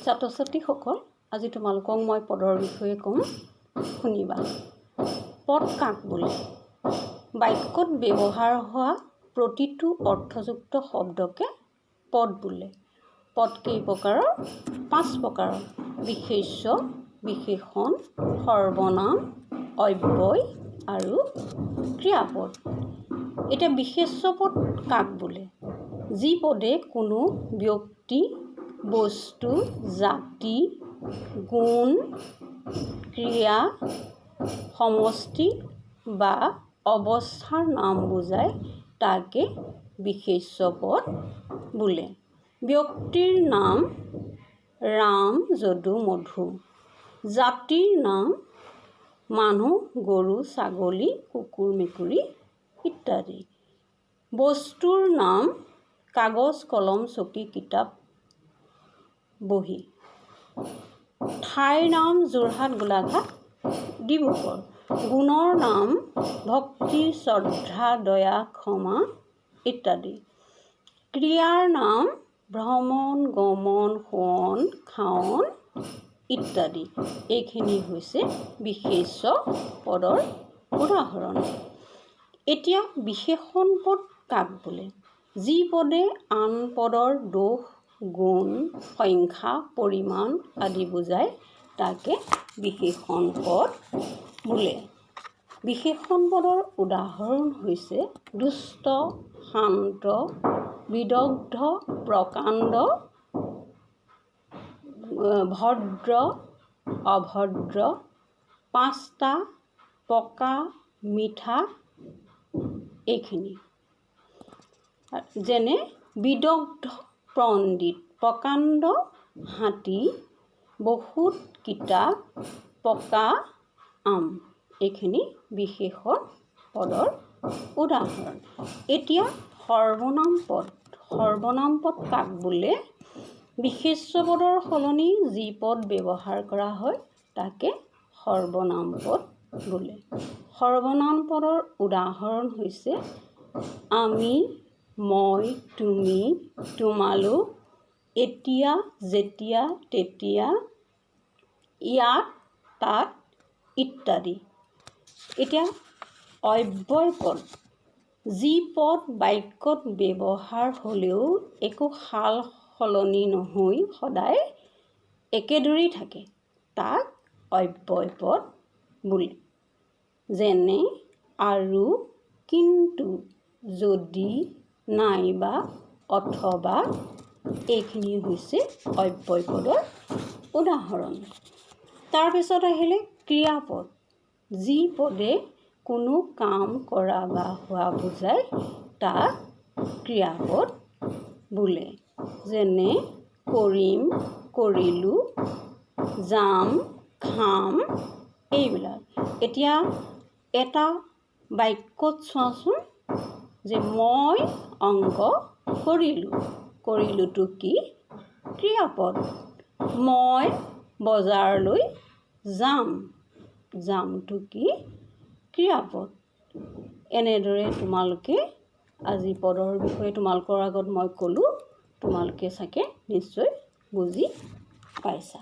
ছাত্ৰ ছাত্ৰীসকল, আজি তোমালোকক মই পদৰ বিষয়ে ক'ম, শুনিবা। পদ কাক বোলে? বাক্যত ব্যৱহাৰ হোৱা প্ৰতিটো অৰ্থযুক্ত শব্দকে পদ বোলে। পদ কেই প্ৰকাৰৰ? 5 প্ৰকাৰৰ: বিশেষ্য, বিশেষণ, সৰ্বনাম, অব্যয় আৰু ক্ৰিয়াপদ। এতিয়া বিশেষ্য পদ কাক বোলে? যি পদে কোনো ব্যক্তি, বস্তু, জাতি, গুণ, ক্ৰিয়া, সমষ্টি বা অৱস্থাৰ নাম বুজায় তাকে বিশেষ্য পদ বোলে। ব্যক্তিৰ নাম ৰাম, যদু, মধু। জাতিৰ নাম মানুহ, গৰু, ছাগলী, কুকুৰ, মেকুৰী ইত্যাদি। বস্তুৰ নাম কাগজ, কলম, চকী, কিতাপ, বহী। ঠাইৰ নাম যোৰহাট, গোলাঘাট, ডিব্ৰুগড়। গুণৰ নাম ভক্তি, শ্ৰদ্ধা, দয়া, ক্ষমা ইত্যাদি। ক্ৰিয়াৰ নাম ভ্ৰমণ, গমন, শোৱন, খাৱন ইত্যাদি। এইখিনি হৈছে বিশেষ্য পদৰ উদাহৰণ। এতিয়া বিশেষণ পদ কাক বোলে? যি পদে আন পদৰ দোষ, গুণ, সংখ্যা, পৰিমাণ আদি বুজায় তাকে বিশেষণ পদ বোলে। বিশেষণ পদৰ উদাহৰণ হৈছে দুষ্ট, শান্ত, বিদগ্ধ, প্ৰকাণ্ড, ভদ্ৰ, অভদ্ৰ, পাঁচটা, পকা, মিঠা এইখিনি। যেনে বিদগ্ধ পণ্ডিত, প্ৰকাণ্ড হাতী, বহুত কিতাপ, পকা আম। এইখিনি বিশেষণ পদৰ উদাহৰণ। এতিয়া সৰ্বনাম পদ। সৰ্বনাম পদ কাক বোলে? বিশেষ্য পদৰ সলনি যি পদ ব্যৱহাৰ কৰা হয় তাকে সৰ্বনাম পদ বোলে। সৰ্বনাম পদৰ উদাহৰণ হৈছে আমি, মই, তুমি, তোমালোক, এতিয়া, যেতিয়া, তেতিয়া, ইয়াত, তাত ইত্যাদি। এতিয়া অব্যয় পদ। যি পদ বাক্যত ব্যৱহাৰ হ'লেও একো সাল সলনি নহৈ সদায় একেদৰেই থাকে তাক অব্যয় পদ বোলে। যেনে আৰু, কিন্তু, যদি, নাইবা, অথবা এইখিনি হৈছে অব্যয় পদৰ উদাহৰণ। তাৰপিছত আহিলে ক্ৰিয়াপদ। যি পদে কোনো কাম কৰা বা হোৱা বুজায় তাক ক্ৰিয়াপদ বোলে। যেনে কৰিম, কৰিলোঁ, যাম, খাম এইবিলাক। এতিয়া এটা বাক্যত চোৱাচোন যে মই অংক কৰিলোঁ। কৰিলোঁটো কি? ক্ৰিয়াপদ। মই বজাৰলৈ যাম। যামটো কি? ক্ৰিয়াপদ। এনেদৰে তোমালোকে আজি পদৰ বিষয়ে তোমালোকৰ আগত মই ক'লোঁ। তোমালোকে চাগে নিশ্চয় বুজি পাইছা।